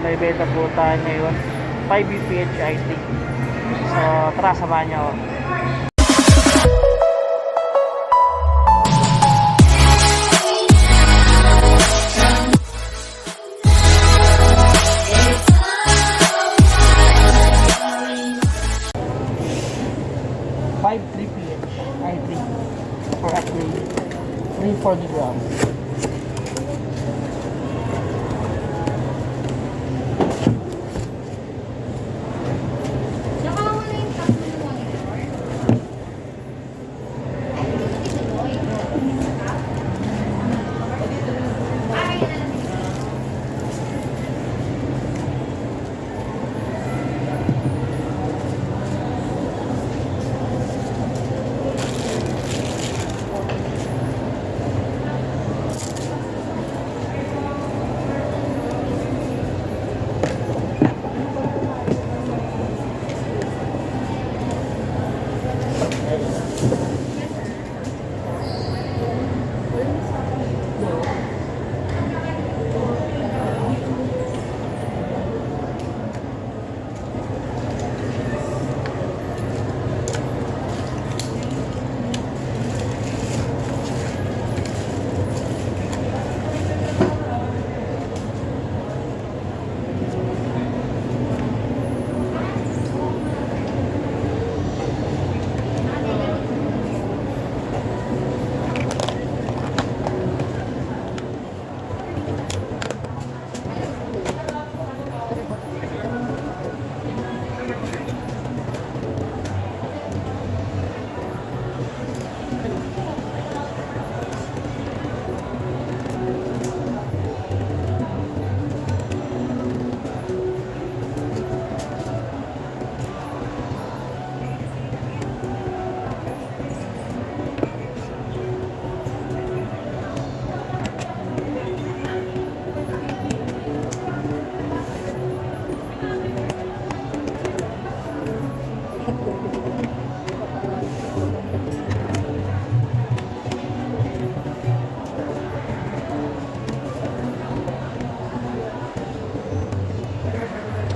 May beta po tayo ngayon, 5 UPH IT. So, tara, samahan niyo ako. Five 3PH IT for actually 340 grams.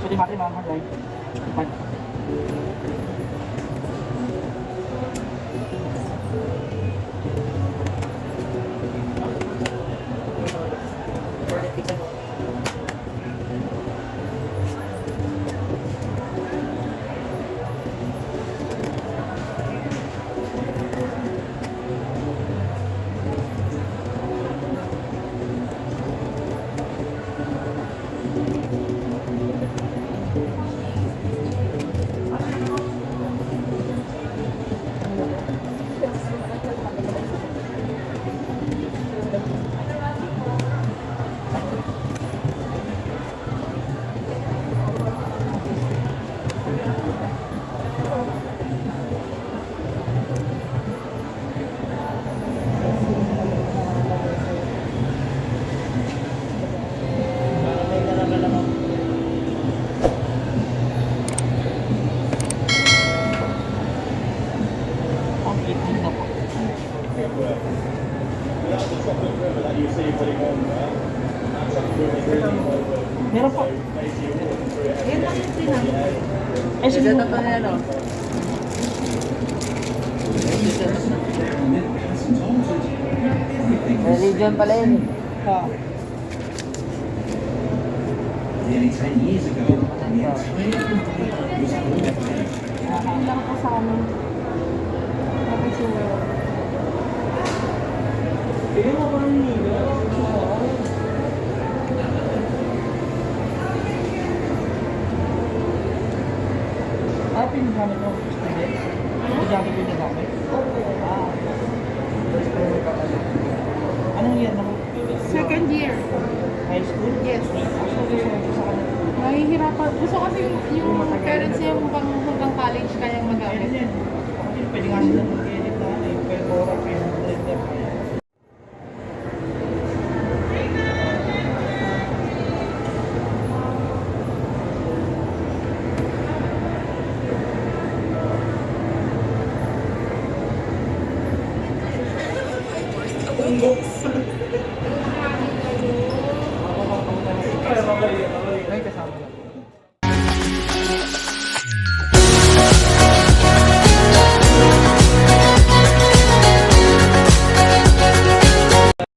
So, di mati mga guys. Meron po. Yan lang yung sinang. Eh, sige. Ito na yan, o. Religion pala yun. Ah. Nearly 10 years ago, the entire country was under attack. Lang kasama. Tapos yung Bigyan mo ba ng nila? Ah, pinagamit mo student? Estudyante pinagamit? Ah. Anong year na mo? Second year. High school? Yes. So, gusto mo sa kanila? Nahihirapan. Gusto kasi yung parents niya hanggang college kayang Ayun magamit. yan. Kasi pwede nga sila mag-edit na ano, yung Pelora, Blender.